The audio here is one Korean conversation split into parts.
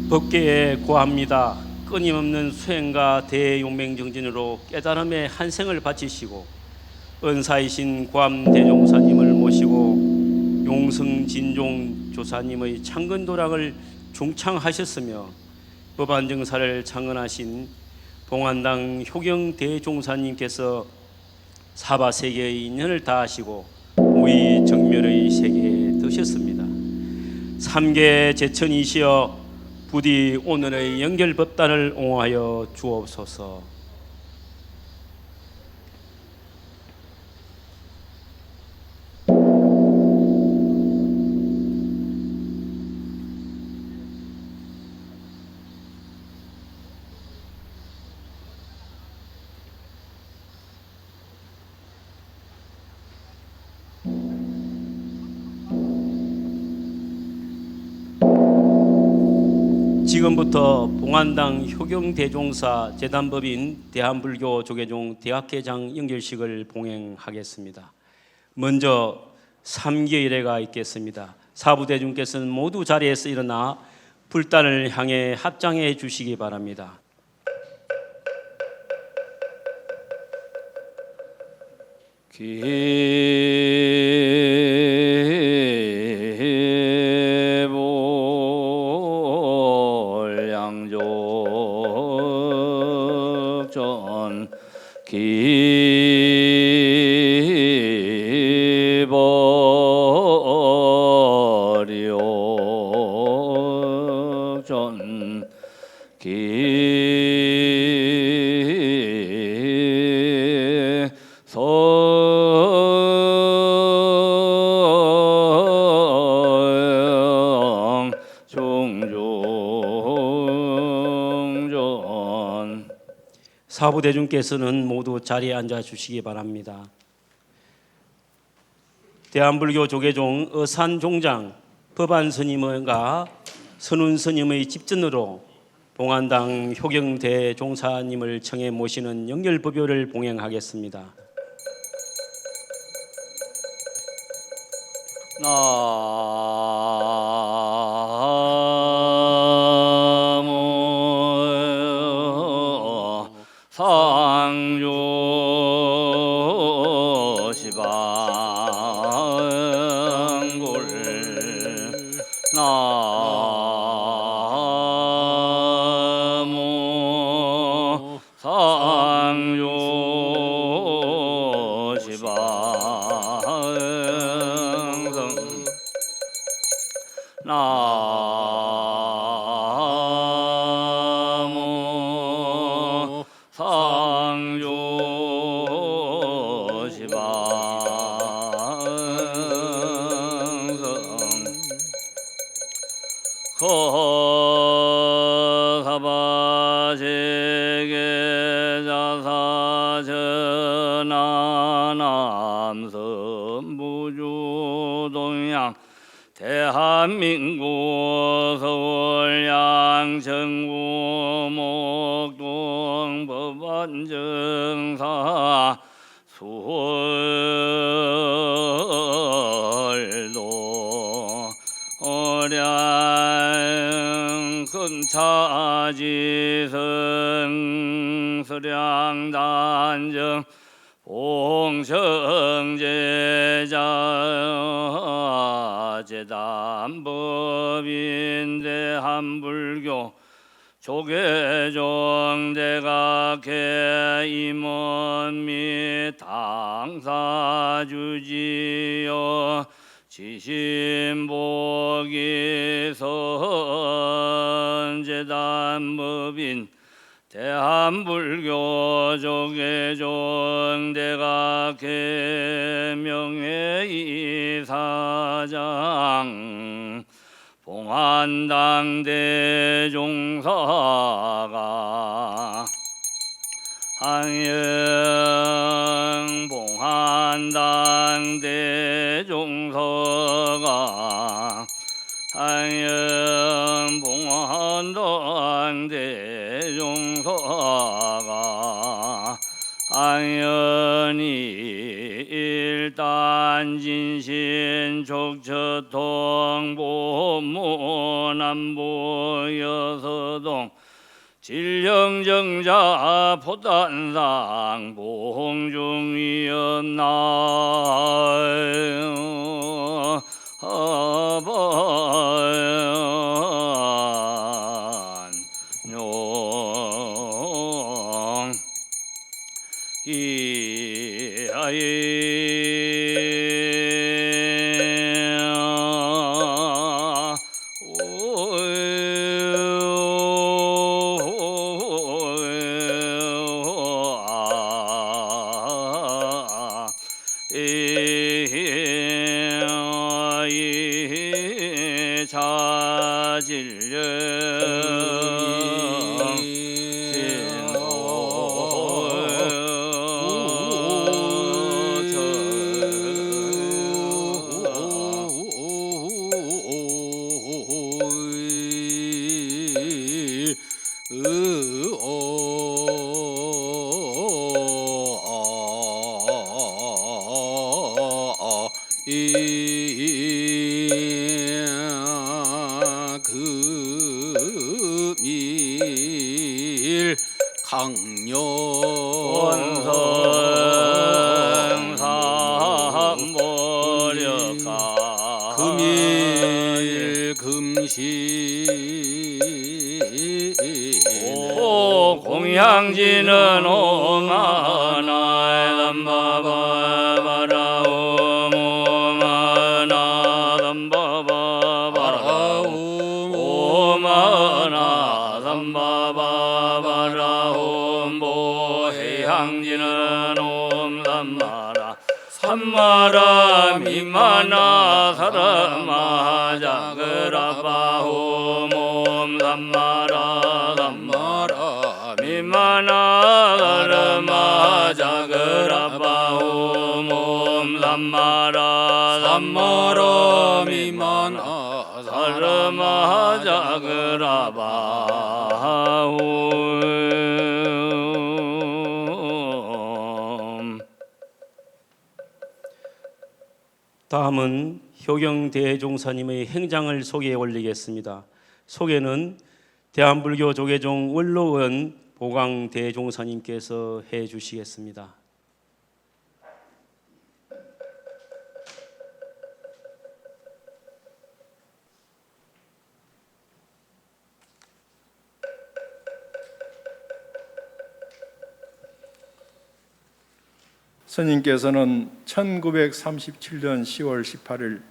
법계에 고합니다. 끊임없는 수행과 대용맹정진으로 깨달음의 한 생을 바치시고 은사이신 고암대종사님을 모시고 용승진종 조사님의 창건도량을 중창하셨으며 법안정사를 창건하신 봉안당 효경대종사님께서 사바세계의 인연을 다하시고 무의 정멸의 세계에 드셨습니다. 삼계 제천이시여 부디 오늘의 연결법단을 옹호하여 주옵소서. 지금부터 봉안당 효경대종사 재단법인 대한불교 조계종 대학회장 연결식을 봉행하겠습니다. 먼저 3개 일례가 있겠습니다. 사부대중께서는 모두 자리에서 일어나 불단을 향해 합장해 주시기 바랍니다. 사부대중께서는 모두 자리에 앉아 주시기 바랍니다. 대한불교 조계종 어산종장 법안스님과 선운스님의 집전으로 봉안당 효경대종사님을 청해 모시는 연결법요를 봉행하겠습니다. 대한민국 서울 양천구 목동 법안정사 수월도 어량 근차지성 서량단정 봉성제자 재단법인 대한불교 조계종 대각회 임원 및 당사주지요 지신보기선 재단법인 대한불교 조계종 대각회 명예이사장 봉안당 대종사가 항영 봉안당 대종사가 항영 봉안당 대종사가 항연이 일단 한진신 족처통 보무 남부 여서동 진령정자 포단상 봉중이었나 용 금일 강령 원성삼보력가 금일 금시 오 공양지는 오마나 담바바바라 오마나 담바바바라 오마나 담바바바라 옴보 해양지는 옴삼마라 삼마라 미마나 사라마 자그라바 옴 삼마라 삼마라 미마나 사라마 자그라바 옴 삼마라 삼마라 미마나 사라마 자그라바 옴. 다음은 효경 대종사님의 행장을 소개해 올리겠습니다. 소개는 대한불교 조계종 원로원 보광 대종사님께서 해 주시겠습니다. 스님께서는 1937년 10월 18일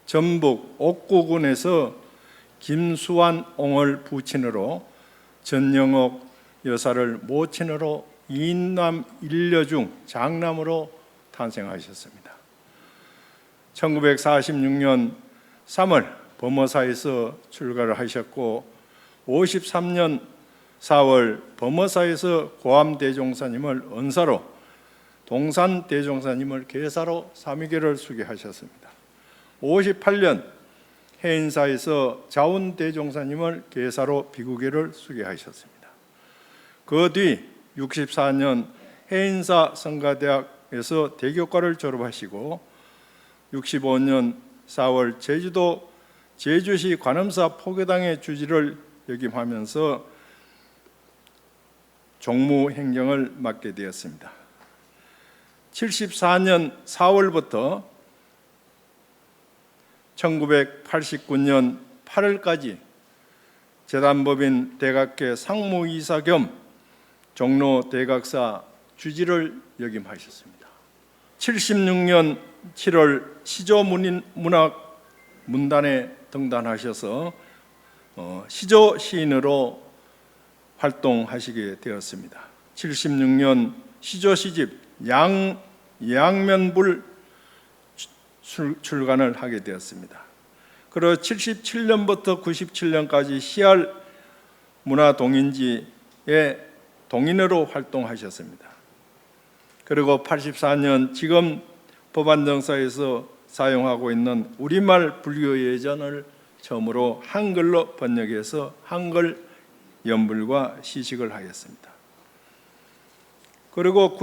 전북 옥구군에서 김수환 옹을 부친으로 전영옥 여사를 모친으로 이인남 일녀 중 장남으로 탄생하셨습니다. 1946년 3월 범어사에서 출가를 하셨고 53년 4월 범어사에서 고암대종사님을 은사로 동산대종사님을 계사로 삼위계를 수계하셨습니다. 58년 해인사에서 자운대종사님을 계사로 비구계를 수계하셨습니다. 그 뒤 64년 해인사 성가대학에서 대교과를 졸업하시고 65년 4월 제주도 제주시 관음사 포교당의 주지를 역임하면서 종무행정을 맡게 되었습니다. 74년 4월부터 1989년 8월까지 재단법인 대각계 상무이사 겸 종로 대각사 주지를 역임하셨습니다. 76년 7월 시조문학 문단에 등단하셔서 시조 시인으로 활동하시게 되었습니다. 76년 시조 시집 양면불 출간을 하게 되었습니다. 그리고 77년부터 97년까지 시알 문화동인지의 동인으로 활동하셨습니다. 그리고 84년 지금 법안정사에서 사용하고 있는 우리말 불교 예전을 처음으로 한글로 번역해서 한글 연불과 시식을 하였습니다. 그리고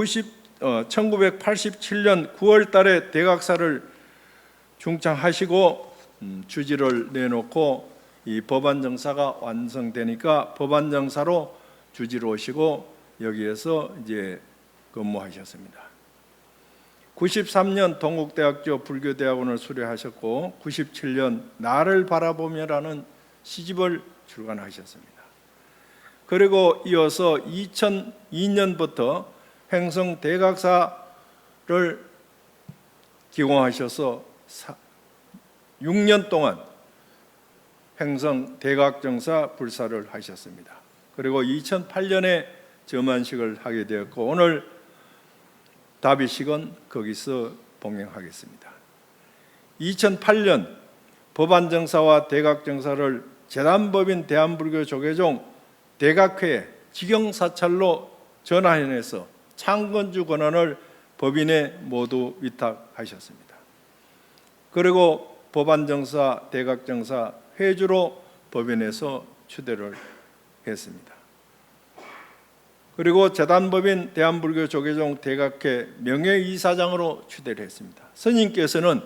1987년 9월 달에 대각사를 중창하시고 주지를 내놓고 이 법안정사가 완성되니까 법안정사로 주지로 오시고 여기에서 이제 근무하셨습니다. 93년 동국대학교 불교대학원을 수료하셨고 97년 나를 바라보며라는 시집을 출간하셨습니다. 그리고 이어서 2002년부터 횡성대각사를 기공하셔서 6년 동안 횡성대각정사 불사를 하셨습니다. 그리고 2008년에 점안식을 하게 되었고 오늘 다비식은 거기서 봉행하겠습니다. 2008년 법안정사와 대각정사를 재단법인 대한불교조계종 대각회에 직영사찰로 전환해서 창건주 권한을 법인에 모두 위탁하셨습니다. 그리고 법안정사, 대각정사 회주로 법인에서 추대를 했습니다. 그리고 재단법인 대한불교조계종 대각회 명예이사장으로 추대를 했습니다. 스님께서는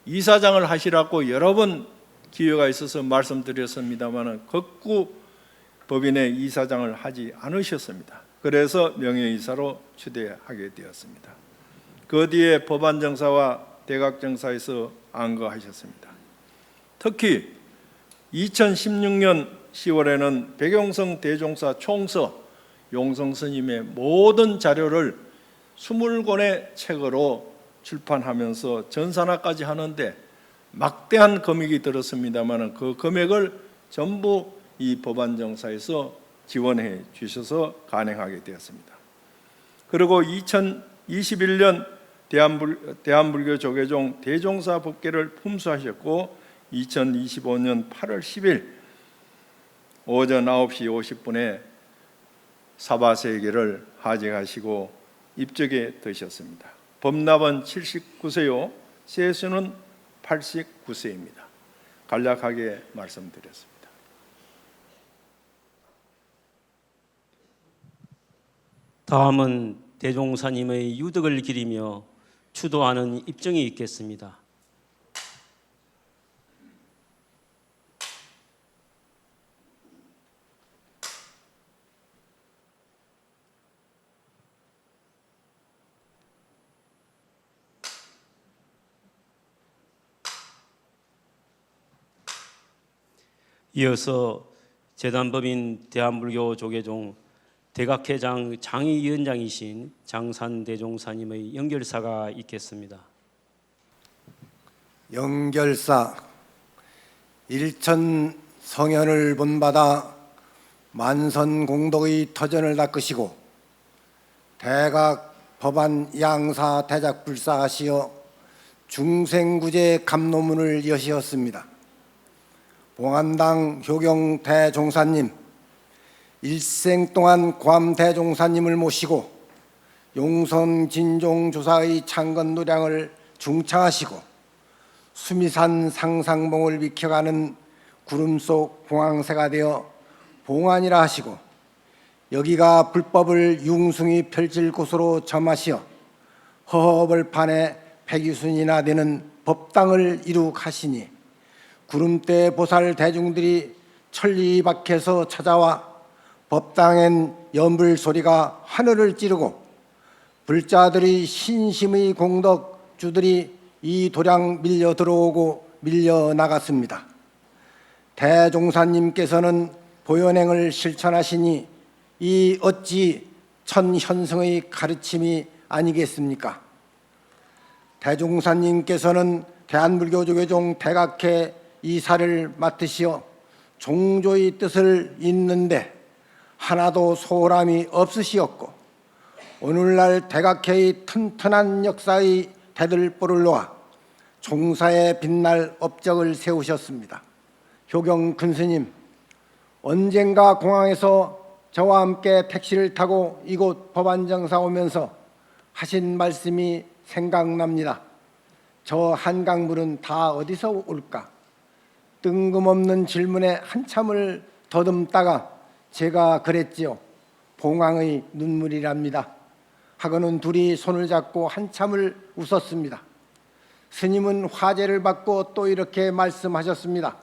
이사장을 하시라고 여러 번 기회가 있어서 말씀드렸습니다만 극구 법인의 이사장을 하지 않으셨습니다. 그래서 명예이사로 추대하게 되었습니다. 그 뒤에 법안정사와 대각정사에서 안거하셨습니다. 특히 2016년 10월에는 백용성 대종사 총서 용성 스님의 모든 자료를 20권의 책으로 출판하면서 전산화까지 하는데 막대한 금액이 들었습니다만 그 금액을 전부 이 법안정사에서 지원해 주셔서 가능하게 되었습니다. 그리고 2021년 대한불교조계종 대종사 법계를 품수하셨고 2025년 8월 10일 오전 9시 50분에 사바세계를 하직하시고 입적에 드셨습니다. 법납은 79세요 세수는 89세입니다. 간략하게 말씀드렸습니다. 다음은 대종사님의 유덕을 기리며 추도하는 입정이 있겠습니다. 이어서 재단법인 대한불교조계종 대각회장 장의위원장이신 장산대종사님의 연결사가 있겠습니다. 연결사 일천 성현을 본받아 만선공덕의 터전을 닦으시고 대각 법안 양사 대작불사하시어 중생구제 감노문을 여시었습니다. 봉안당 효경 대종사님 일생 동안 괌 대종사님을 모시고 용선 진종 조사의 창건 노량을 중창하시고 수미산 상상봉을 비켜가는 구름 속 봉황새가 되어 봉안이라 하시고 여기가 불법을 융숭히 펼칠 곳으로 점하시어 허허벌판에 백유순이나 되는 법당을 이룩하시니 구름대 보살 대중들이 천리 밖에서 찾아와 법당엔 연불 소리가 하늘을 찌르고 불자들의 신심의 공덕주들이 이 도량 밀려 들어오고 밀려 나갔습니다. 대종사님께서는 보현행을 실천하시니 이 어찌 천현성의 가르침이 아니겠습니까? 대종사님께서는 대한불교조계종 대각회 이사를 맡으시어 종조의 뜻을 잇는데 하나도 소홀함이 없으시었고 오늘날 대각회의 튼튼한 역사의 대들보를 놓아 종사에 빛날 업적을 세우셨습니다. 효경 큰스님, 언젠가 공항에서 저와 함께 택시를 타고 이곳 법안정사 오면서 하신 말씀이 생각납니다. 저 한강물은 다 어디서 올까? 뜬금없는 질문에 한참을 더듬다가 제가 그랬지요. 봉황의 눈물이랍니다. 하고는 둘이 손을 잡고 한참을 웃었습니다. 스님은 화제를 받고 또 이렇게 말씀하셨습니다.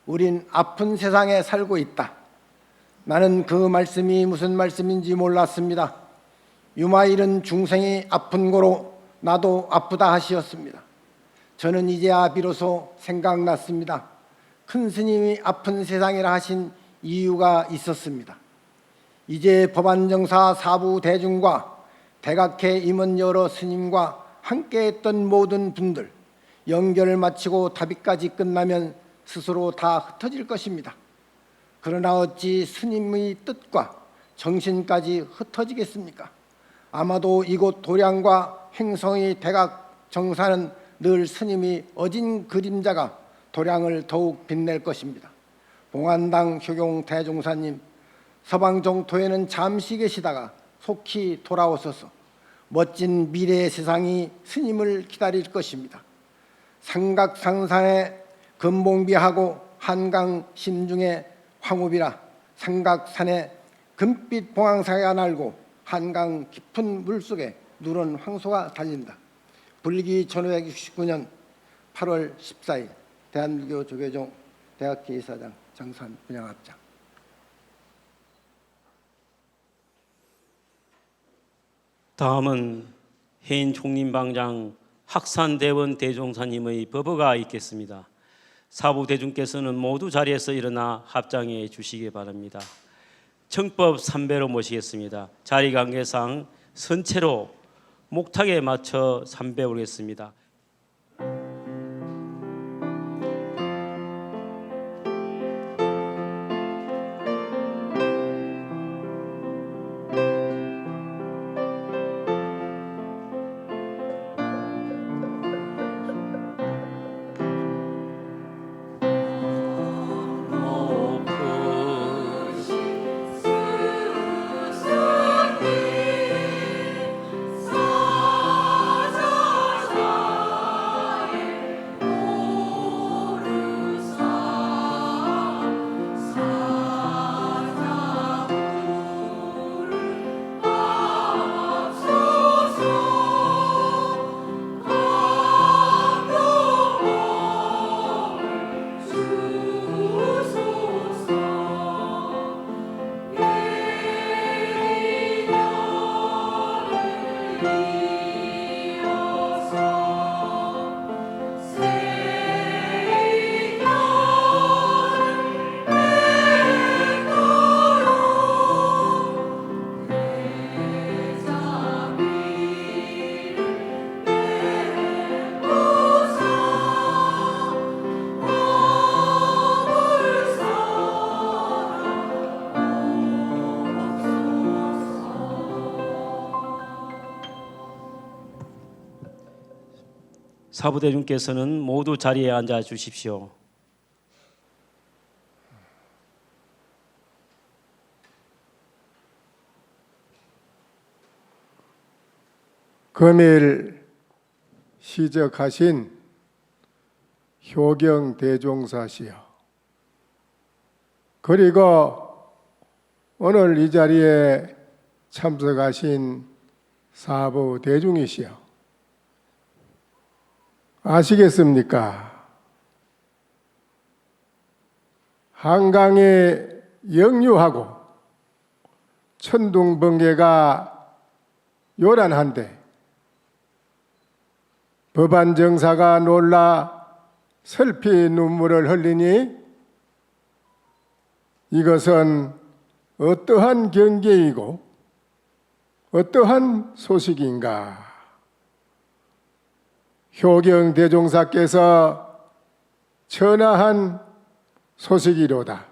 우린 아픈 세상에 살고 있다. 나는 그 말씀이 무슨 말씀인지 몰랐습니다. 유마일은 중생이 아픈 고로 나도 아프다 하시었습니다. 저는 이제야 비로소 생각났습니다. 큰 스님이 아픈 세상이라 하신 이유가 있었습니다. 이제 법안정사 사부 대중과 대각회 임원 여러 스님과 함께했던 모든 분들 연결을 마치고 답의까지 끝나면 스스로 다 흩어질 것입니다. 그러나 어찌 스님의 뜻과 정신까지 흩어지겠습니까? 아마도 이곳 도량과 행성의 대각정사는 늘 스님이 어진 그림자가 도량을 더욱 빛낼 것입니다. 봉안당 효경 대종사님, 서방정토에는 잠시 계시다가 속히 돌아오셔서 멋진 미래의 세상이 스님을 기다릴 것입니다. 삼각상산에 금봉비하고 한강 심중에 황후비라 삼각산에 금빛 봉황사가 날고 한강 깊은 물속에 누런 황소가 달린다. 불기 1569년 8월 14일 대한불교 조계종 대학회 이사장 정산 분양합장. 다음은 해인 총림방장 학산대원 대종사님의 법어가 있겠습니다. 사부 대중께서는 모두 자리에서 일어나 합장해 주시기 바랍니다. 청법 3배로 모시겠습니다. 자리 관계상 선체로 목탁에 맞춰 3배 오르겠습니다. 사부대중께서는 모두 자리에 앉아 주십시오. 금일 시적하신 효경 대종사시여, 그리고 오늘 이 자리에 참석하신 사부 대중이시여, 아시겠습니까? 한강에 역류하고 천둥번개가 요란한데 법안정사가 놀라 슬피 눈물을 흘리니 이것은 어떠한 경계이고 어떠한 소식인가? 효경 대종사께서 전하한 소식이로다.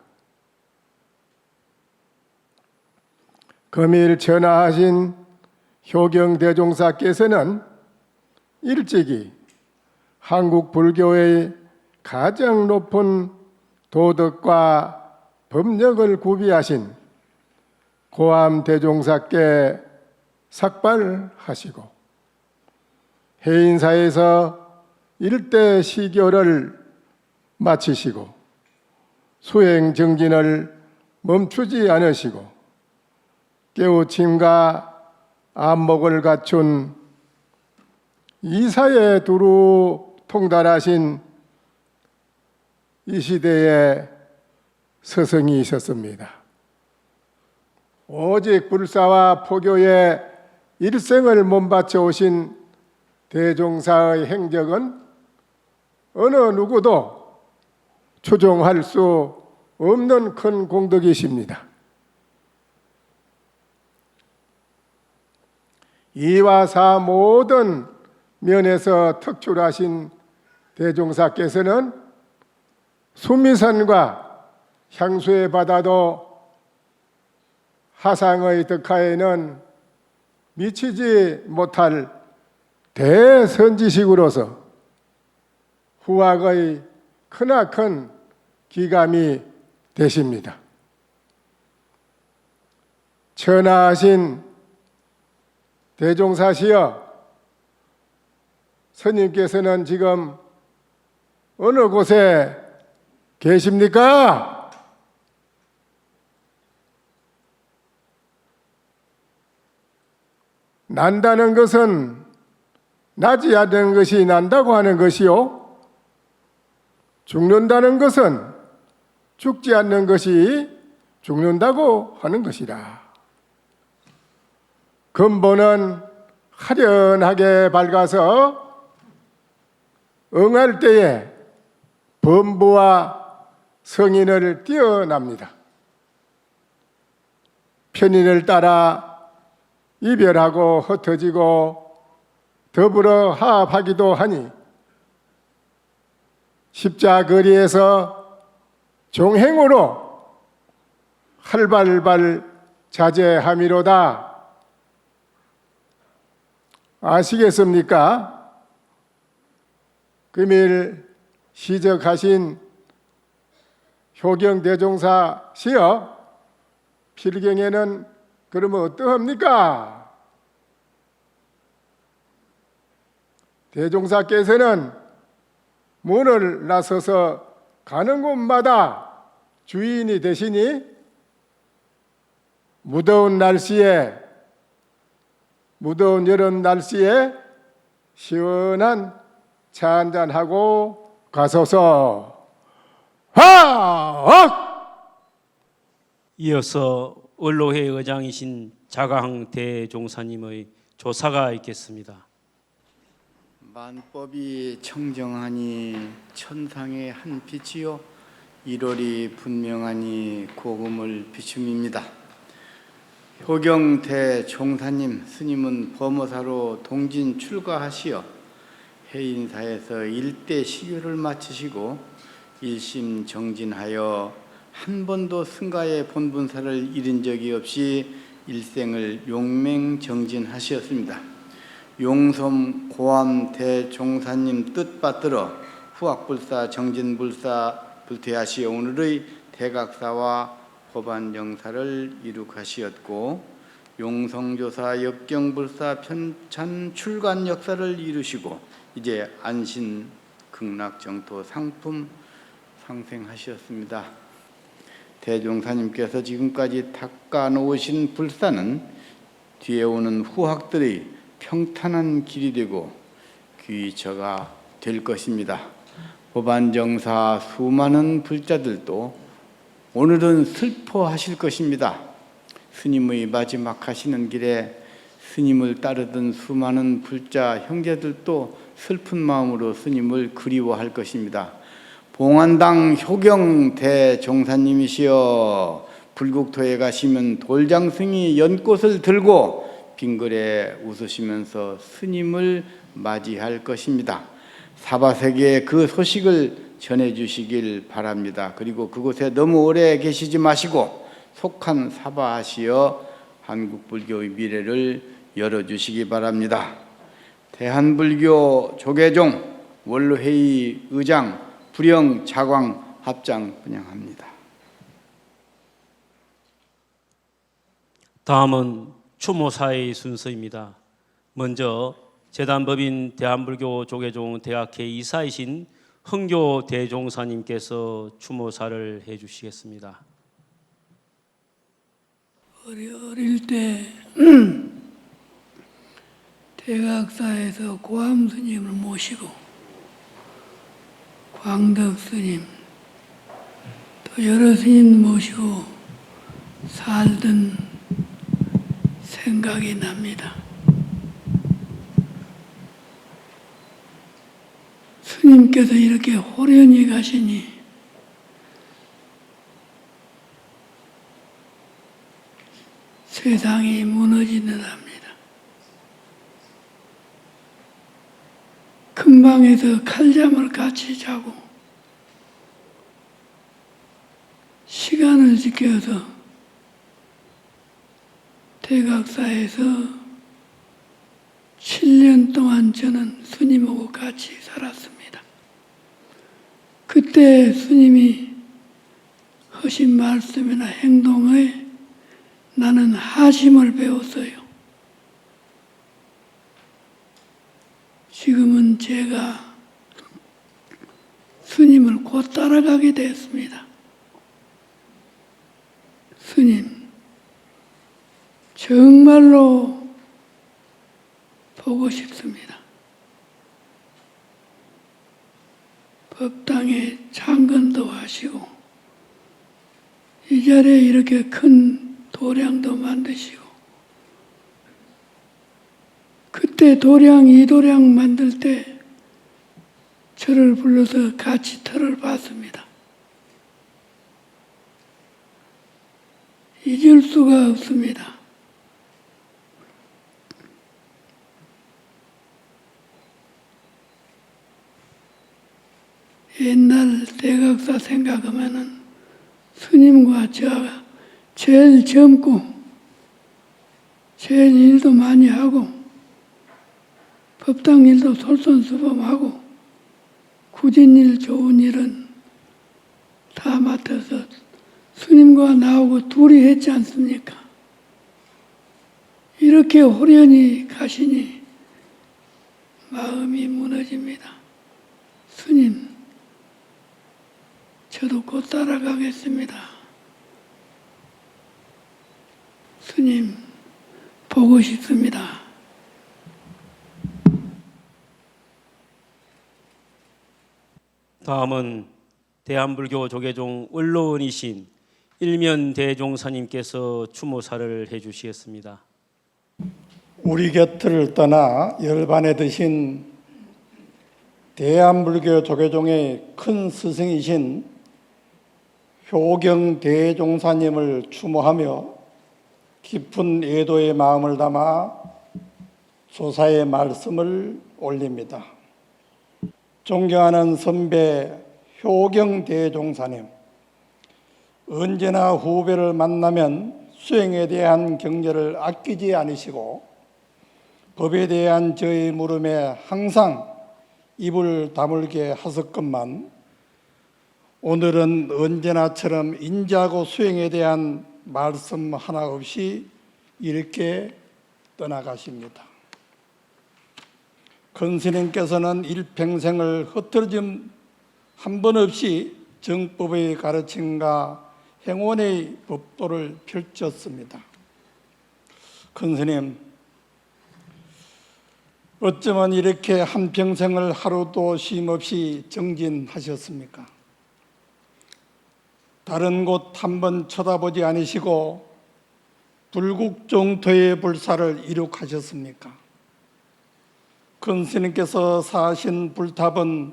금일 전하하신 효경 대종사께서는 일찍이 한국 불교의 가장 높은 도덕과 법력을 구비하신 고암 대종사께 삭발하시고 해인사에서 일대 시교를 마치시고 수행 정진을 멈추지 않으시고 깨우침과 안목을 갖춘 이사에 두루 통달하신 이 시대에 스승이 있었습니다. 오직 불사와 포교에 일생을 몸바쳐 오신 대종사의 행적은 어느 누구도 추종할 수 없는 큰 공덕이십니다. 이와 사 모든 면에서 특출하신 대종사께서는 수미산과 향수의 바다도 하상의 덕하에는 미치지 못할 대선지식으로서 후학의 크나큰 기감이 되십니다. 천하하신 대종사시여, 스님께서는 지금 어느 곳에 계십니까? 난다는 것은 나지 않는 것이 난다고 하는 것이요, 죽는다는 것은 죽지 않는 것이 죽는다고 하는 것이라. 근본은 화려하게 밝아서 응할 때에 범부와 성인을 뛰어납니다. 편인을 따라 이별하고 흩어지고 더불어 화합하기도 하니 십자거리에서 종행으로 활발발 자제함이로다. 아시겠습니까? 금일 시적하신 효경대종사시여, 필경에는 그러면 어떠합니까? 대종사께서는 문을 나서서 가는 곳마다 주인이 되시니 무더운 여름 날씨에 시원한 차 한잔하고 가소서. 하악! 이어서 원로회 의장이신 자강 대종사님의 조사가 있겠습니다. 만법이 청정하니 천상의 한 빛이요, 일월이 분명하니 고금을 비춤입니다. 효경대 종사님 스님은 범어사로 동진 출가하시어 해인사에서 일대 시교를 마치시고 일심정진하여 한 번도 승가의 본분사를 잃은 적이 없이 일생을 용맹정진하시었습니다. 용섬 고암 대종사님 뜻 받들어 후학불사 정진불사 불퇴하시어 오늘의 대각사와 법안정사를 이룩하시었고, 용성조사 역경불사 편찬 출간 역사를 이루시고 이제 안신 극락정토 상품 상생하셨습니다. 대종사님께서 지금까지 닦아 놓으신 불사는 뒤에 오는 후학들의 평탄한 길이 되고 귀처가 될 것입니다. 법안정사 수많은 불자들도 오늘은 슬퍼하실 것입니다. 스님의 마지막 하시는 길에 스님을 따르던 수많은 불자 형제들도 슬픈 마음으로 스님을 그리워할 것입니다. 봉안당 효경 대종사님이시여, 불국토에 가시면 돌장승이 연꽃을 들고 빙글에 웃으시면서 스님을 맞이할 것입니다. 사바세계에 그 소식을 전해주시길 바랍니다. 그리고 그곳에 너무 오래 계시지 마시고 속한 사바하시어 한국불교의 미래를 열어주시기 바랍니다. 대한불교 조계종 원로회의 의장 불영 자광 합장 분양합니다. 다음은 추모사의 순서입니다. 먼저 재단법인 대한불교 조계종 대학회 이사이신 흥교 대종사님께서 추모사를 해주시겠습니다. 어릴 때 대각사에서 고암 스님을 모시고 광덕 스님 또 여러 스님 모시고 살던 생각이 납니다. 스님께서 이렇게 호련히 가시니 세상이 무너지는 합니다. 큰 방에서 칼잠을 같이 자고 시간을 지켜서 대각사에서 7년 동안 저는 스님하고 같이 살았습니다. 그때 스님이 하신 말씀이나 행동에 나는 하심을 배웠어요. 지금은 제가 스님을 곧 따라가게 됐습니다. 스님, 정말로 보고 싶습니다. 법당에 창건도 하시고 이 자리에 이렇게 큰 도량도 만드시고 그때 도량, 이도량 만들 때 저를 불러서 같이 터를 봤습니다. 잊을 수가 없습니다. 옛날 대각사 생각하면은 스님과 저가 제일 젊고 제일 일도 많이 하고 법당 일도 솔선수범하고 굳은 일 좋은 일은 다 맡아서 스님과 나하고 둘이 했지 않습니까? 이렇게 호련히 가시니 마음이 무너집니다. 스님, 저도 곧 따라가겠습니다. 스님, 보고 싶습니다. 다음은 대한불교 조계종 원로원이신 일면 대종사님께서 추모사를 해주시겠습니다. 우리 곁을 떠나 열반에 드신 대한불교 조계종의 큰 스승이신 효경 대종사님을 추모하며 깊은 애도의 마음을 담아 조사의 말씀을 올립니다. 존경하는 선배 효경 대종사님, 언제나 후배를 만나면 수행에 대한 경제를 아끼지 않으시고 법에 대한 저의 물음에 항상 입을 다물게 하셨건만 오늘은 언제나처럼 인자하고 수행에 대한 말씀 하나 없이 이렇게 떠나가십니다. 큰 스님께서는 일평생을 흐트러짐 한 번 없이 정법의 가르침과 행원의 법도를 펼쳤습니다. 큰 스님, 어쩌면 이렇게 한평생을 하루도 쉼 없이 정진하셨습니까? 다른 곳 한 번 쳐다보지 않으시고 불국종토의 불사를 이룩하셨습니까? 큰 스님께서 사신 불탑은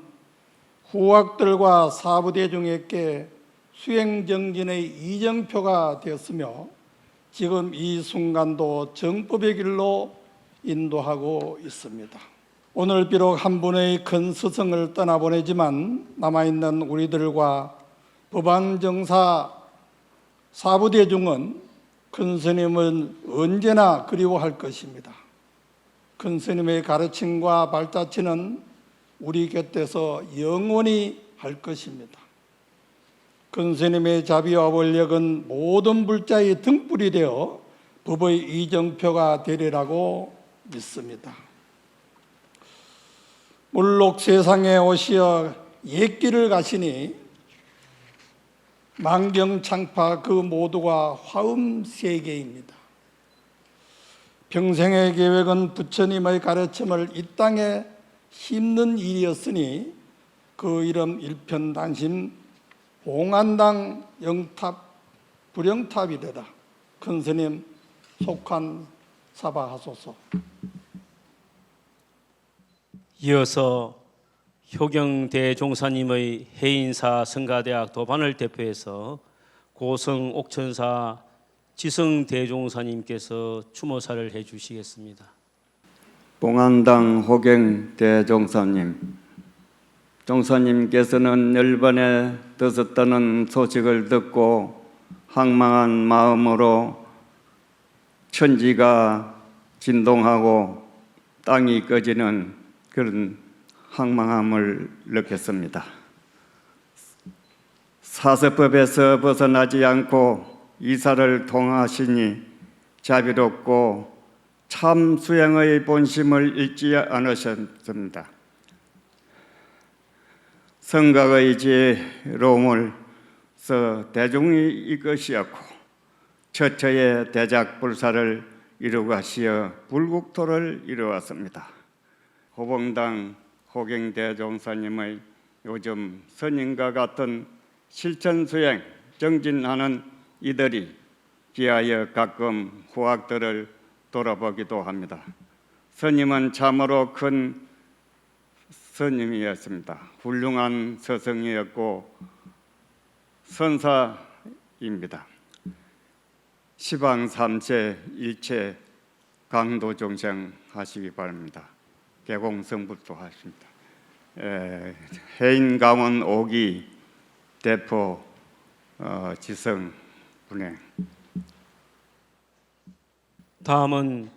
후학들과 사부대중에게 수행정진의 이정표가 되었으며 지금 이 순간도 정법의 길로 인도하고 있습니다. 오늘 비록 한 분의 큰 스승을 떠나보내지만 남아있는 우리들과 법안정사 사부대중은 큰 스님을 언제나 그리워할 것입니다. 큰 스님의 가르침과 발자취는 우리 곁에서 영원히 할 것입니다. 큰 스님의 자비와 원력은 모든 불자의 등불이 되어 법의 이정표가 되리라고 믿습니다. 물록 세상에 오시어 옛길을 가시니 만경창파 그 모두가 화엄세계입니다. 평생의 계획은 부처님의 가르침을 이 땅에 심는 일이었으니 그 이름 일편단심 봉안당 영탑 불영탑이되다. 큰 스님 속한 사바하소서. 이어서 효경대종사님의 해인사 성가대학 도반을 대표해서 고성 옥천사 지성대종사님께서 추모사를 해주시겠습니다. 봉안당 호경 대종사님, 종사님께서는 열반에 드셨다는 소식을 듣고 황망한 마음으로 천지가 진동하고 땅이 꺼지는 그런 황망함을 느꼈습니다. 사서법에서 벗어나지 않고 이사를 통하시니 자비롭고 참 수행의 본심을 잊지 않으셨습니다. 성각의 지혜로움을 써 대중이 이것이었고 처처의 대작불사를 이루고 하시어 불국토를 이루었습니다. 호봉당 호경대종사님의 요즘 스님과 같은 실천수행 정진하는 이들이 귀하여 가끔 후학들을 돌아보기도 합니다. 스님은 참으로 큰 스님이었습니다. 훌륭한 스승이었고 선사입니다. 시방 삼세 일체 강도 정생하시기 바랍니다. 개공성불도 하십니다. 해인감원 5기 대포 지성 분행. 다음은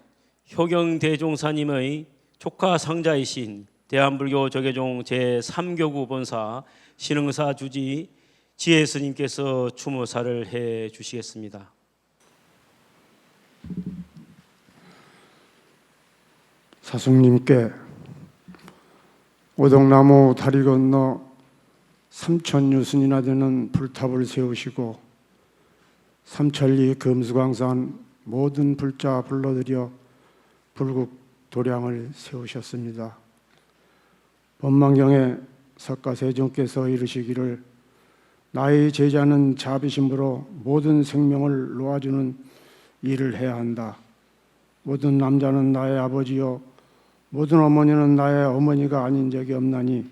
효경대종사님의 조카 상자이신 대한불교 조계종 제3교구 본사 신흥사 주지 지혜스님께서 추모사를 해 주시겠습니다. 사숙님께 오동나무 다리 건너 3,000유순이나 되는 불탑을 세우시고 삼천리 금수광산 모든 불자 불러들여 불국 도량을 세우셨습니다. 법망경에 석가세종께서 이르시기를 나의 제자는 자비심으로 모든 생명을 놓아주는 일을 해야 한다. 모든 남자는 나의 아버지요 모든 어머니는 나의 어머니가 아닌 적이 없나니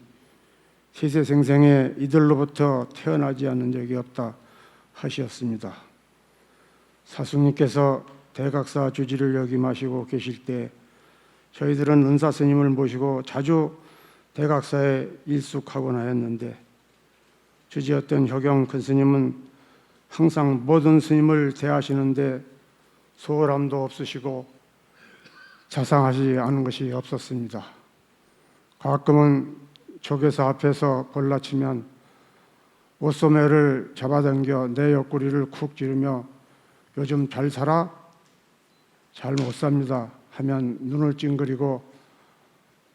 세세생생에 이들로부터 태어나지 않은 적이 없다 하시었습니다. 사숙님께서 대각사 주지를 역임하시고 계실 때 저희들은 은사 스님을 모시고 자주 대각사에 일숙하곤 하였는데 주지였던 효경 큰 스님은 항상 모든 스님을 대하시는데 소홀함도 없으시고 자상하지 않은 것이 없었습니다. 가끔은 조계사 앞에서 벌라치면 옷소매를 잡아당겨 내 옆구리를 쿡 찌르며 요즘 잘 살아? 잘 못 삽니다 하면 눈을 찡그리고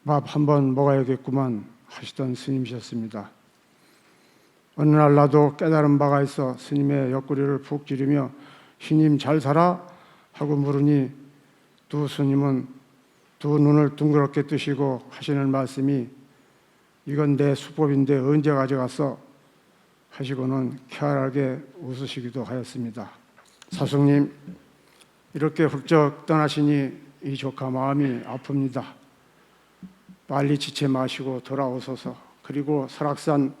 밥 한 번 먹어야겠구만 하시던 스님이셨습니다. 어느 날 나도 깨달은 바가 있어 스님의 옆구리를 푹 찌르며 스님 잘 살아? 하고 물으니 두 스님은 두 눈을 둥그렇게 뜨시고 하시는 말씀이 이건 내 수법인데 언제 가져갔어? 하시고는 쾌활하게 웃으시기도 하였습니다. 사숙님 이렇게 훌쩍 떠나시니 이 조카 마음이 아픕니다. 빨리 지체 마시고 돌아오소서. 그리고 설악산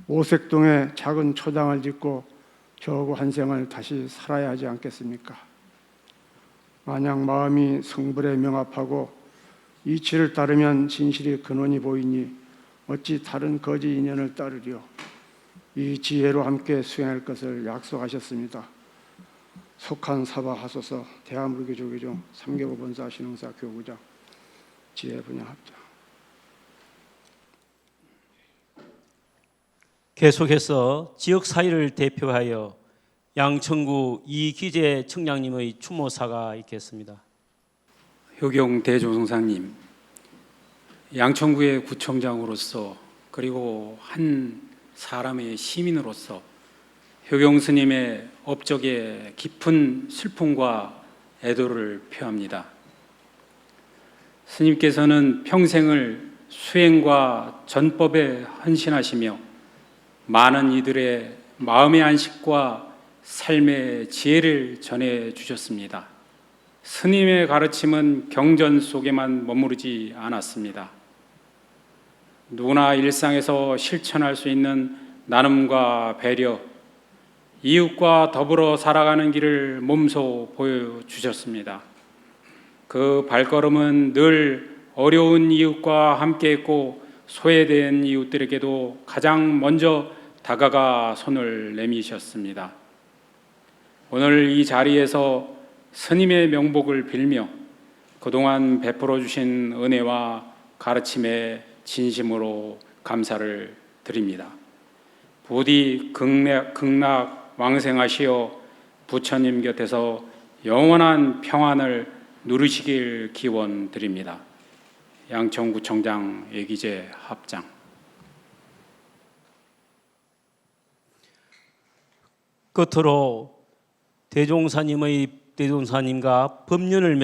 오색동에 작은 초당을 짓고 저하고 한 생을 다시 살아야 하지 않겠습니까? 만약 마음이 성불에 명합하고 이치를 따르면 진실이 근원이 보이니 어찌 다른 거짓 인연을 따르려. 이 지혜로 함께 수행할 것을 약속하셨습니다. 속한 사바하소서. 대한불교 조계종 3교구 본사 신흥사 교구장 지혜 분야합장. 계속해서 지역 사회를 대표하여 양천구 이기재 청장님의 추모사가 있겠습니다. 효경 대종사님, 양천구의 구청장으로서 그리고 한 사람의 시민으로서 효경 스님의 업적에 깊은 슬픔과 애도를 표합니다. 스님께서는 평생을 수행과 전법에 헌신하시며 많은 이들의 마음의 안식과 삶의 지혜를 전해 주셨습니다. 스님의 가르침은 경전 속에만 머무르지 않았습니다. 누구나 일상에서 실천할 수 있는 나눔과 배려, 이웃과 더불어 살아가는 길을 몸소 보여주셨습니다. 그 발걸음은 늘 어려운 이웃과 함께했고 소외된 이웃들에게도 가장 먼저 다가가 손을 내미셨습니다. 오늘 이 자리에서 스님의 명복을 빌며 그동안 베풀어 주신 은혜와 가르침에 진심으로 감사를 드립니다. 부디 극락 왕생하시어 부처님 곁에서 영원한 평안을 누리시길 기원드립니다. 양천구청장 예기재 합장. 끝으로 대종사님과 법륜을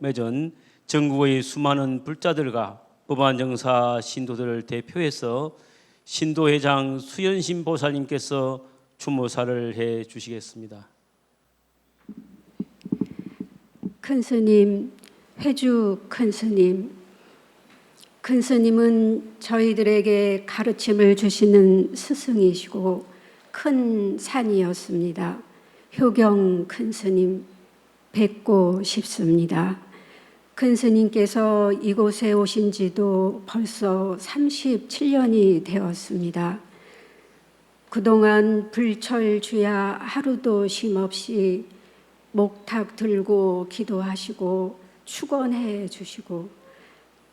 맺은 전국의 수많은 불자들과 법안정사 신도들을 대표해서 신도회장 수연신 보살님께서 추모사를 해 주시겠습니다. 큰스님, 회주 큰스님, 큰스님은 저희들에게 가르침을 주시는 스승이시고 큰 산이었습니다. 효경 큰스님 뵙고 싶습니다. 큰스님께서 이곳에 오신 지도 벌써 37년이 되었습니다. 그동안 불철주야 하루도 쉼없이 목탁 들고 기도하시고 축원해 주시고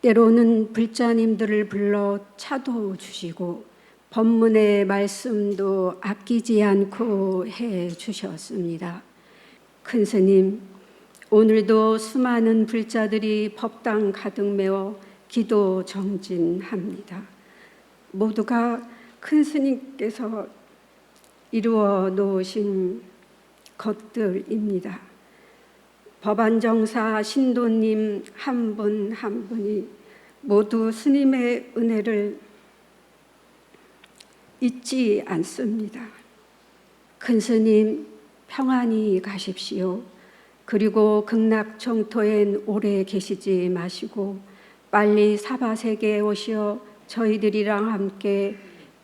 때로는 불자님들을 불러 차도 주시고 법문의 말씀도 아끼지 않고 해 주셨습니다. 큰스님, 오늘도 수많은 불자들이 법당 가득 메워 기도 정진합니다. 모두가 큰스님께서 이루어 놓으신 것들입니다. 법안정사 신도님 한 분 한 분이 모두 스님의 은혜를 잊지 않습니다. 큰스님 평안히 가십시오. 그리고 극락정토엔 오래 계시지 마시고 빨리 사바세계에 오시어 저희들이랑 함께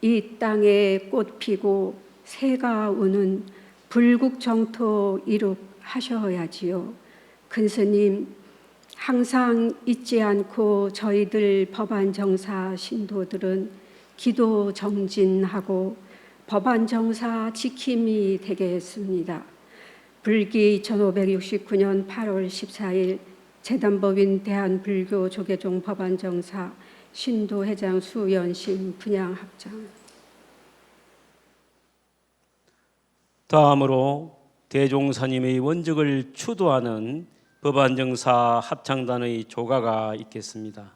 이 땅에 꽃 피고 새가 우는 불국정토 이룩하셔야지요. 큰스님 항상 잊지 않고 저희들 법안정사 신도들은 기도 정진하고 법안정사 지킴이 되겠습니다. 불기 1569년 8월 14일 재단법인 대한불교조계종 법안정사 신도회장 수연신 분양합장. 다음으로 대종사님의 원적을 추도하는 법안정사 합창단의 조가가 있겠습니다.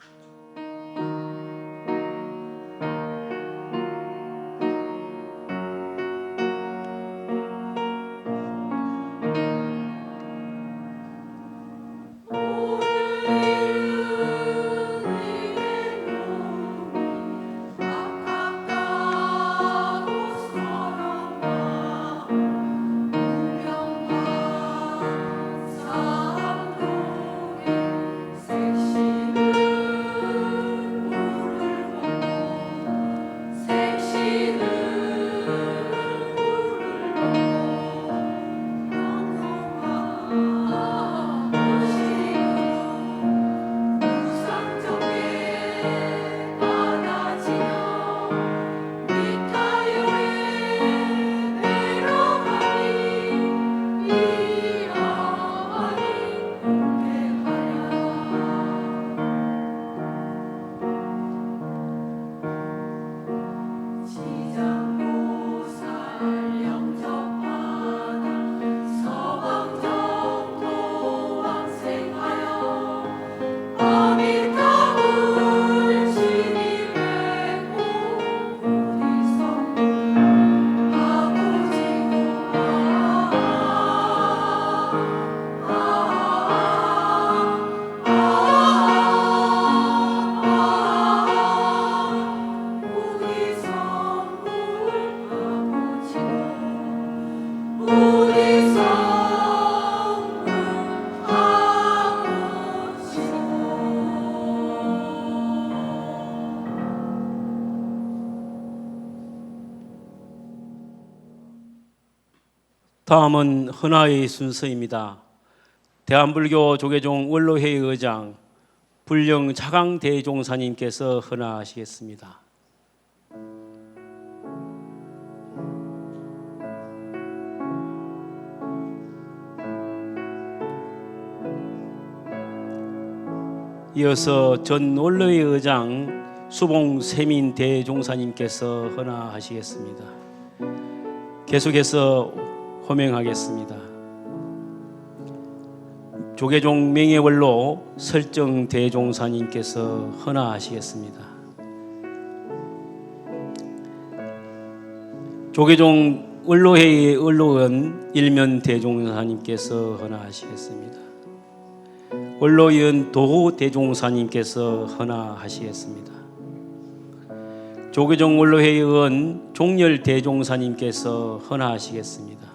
다음은 헌화의 순서입니다. 대한불교 조계종 원로회의 의장 불령 차강 대종사님께서 헌화하시겠습니다. 이어서 전 원로회의 의장 수봉 세민 대종사님께서 헌화하시겠습니다. 계속해서 호명하겠습니다. 조계종 명예원로 설정 대종사님께서 헌화하시겠습니다. 조계종 원로회의 원로원 일면 대종사님께서 헌화하시겠습니다. 원로위원 도호 대종사님께서 헌화하시겠습니다. 조계종 원로회의 의원 종렬 대종사님께서 헌화하시겠습니다.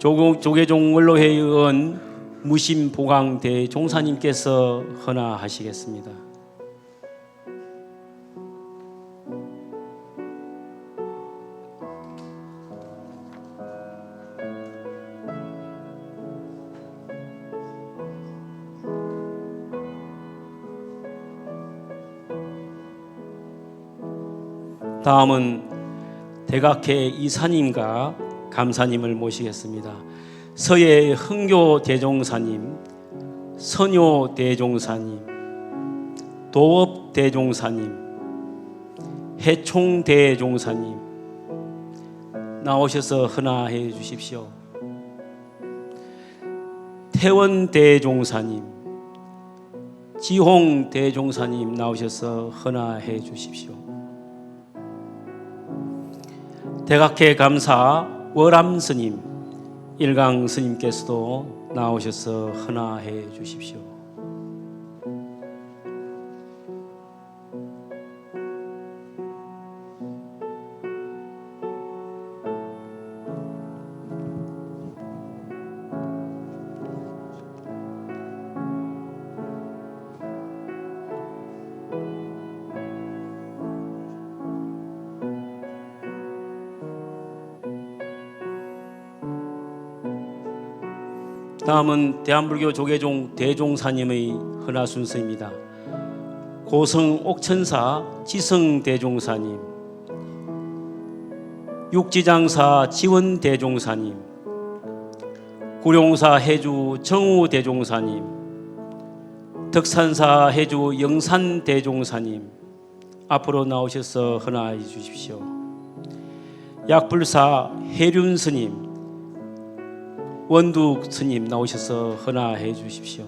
조계종 원로회의 의원 무심 보강 대종사님께서 헌화하시겠습니다. 다음은 대각회 이사님과 감사님을 모시겠습니다. 서예 흥교 대종사님, 선효 대종사님, 도업 대종사님, 해총 대종사님 나오셔서 헌화해 주십시오. 태원 대종사님, 지홍 대종사님 나오셔서 헌화해 주십시오. 대각회 감사 월암 스님, 일강 스님께서도 나오셔서 헌화해 주십시오. 다음은 대한불교 조계종 대종사님의 헌화 순서입니다. 고성 옥천사 지성 대종사님, 육지장사 지원 대종사님, 구룡사 해주 정우 대종사님, 덕산사 해주 영산 대종사님 앞으로 나오셔서 헌화해 주십시오. 약불사 해륜 스님, 원두 스님 나오셔서 헌화해 주십시오.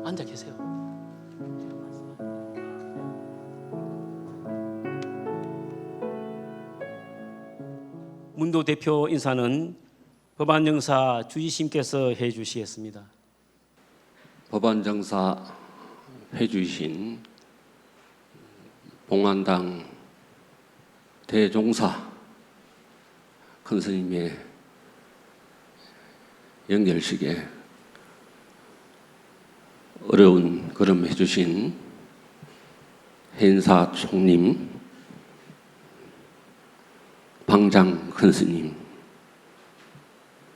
앉아 계세요. 문도 대표 인사는 법안정사 주지심께서 해 주시겠습니다. 법안정사 해주신 봉안당 대종사 큰 스님의 영결식에 어려운 걸음 해주신 행사 총님, 방장 큰 스님,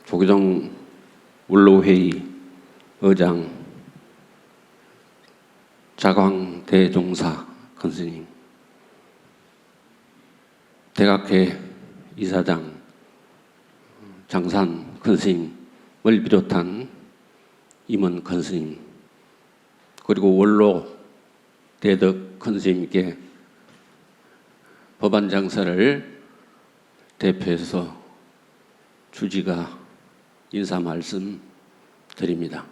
조계종 원로회의 의장 자광 대종사 큰 스님, 대각회 이사장 장산 큰 스님을 비롯한 임원 큰 스님, 그리고 원로 대덕 큰 스님께 법안 장사를 대표해서 주지가 인사 말씀 드립니다.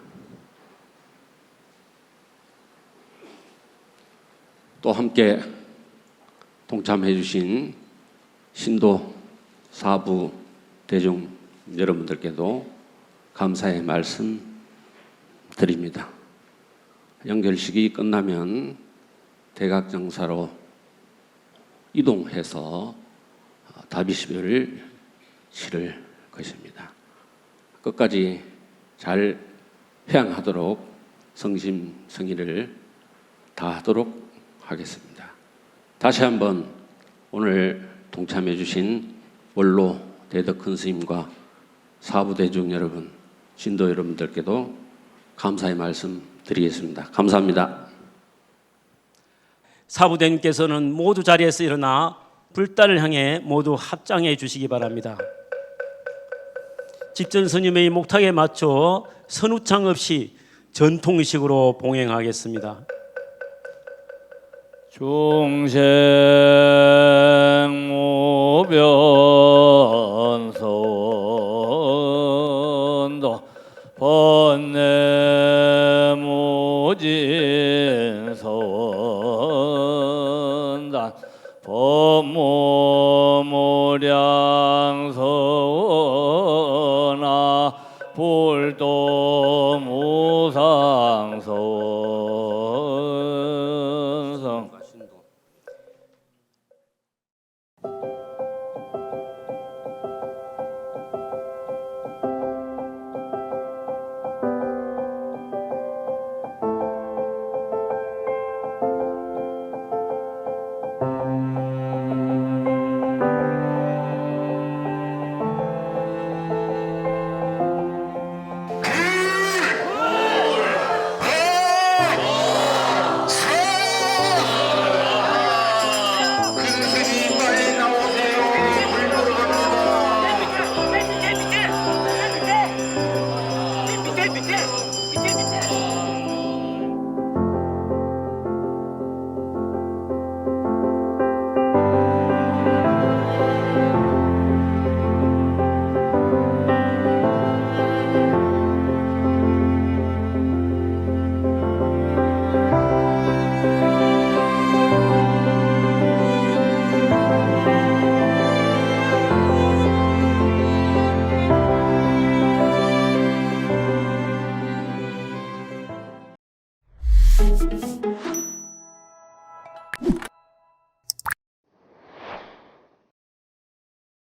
또 함께 동참해 주신 신도 사부 대중 여러분들께도 감사의 말씀 드립니다. 연결식이 끝나면 대각정사로 이동해서 다비시별을 치를 것입니다. 끝까지 잘 회양하도록 성심 성의를 다하도록 하겠습니다. 다시 한번 오늘 동참해 주신 원로 대덕 큰 스님과 사부 대중 여러분, 신도 여러분들께도 감사의 말씀 드리겠습니다. 감사합니다. 사부대님께서는 모두 자리에서 일어나 불단을 향해 모두 합장해 주시기 바랍니다. 직전 스님의 목탁에 맞춰 선우창 없이 전통식으로 봉행하겠습니다. 중생무변선도 번뇌무진선단 법무무량선아 불도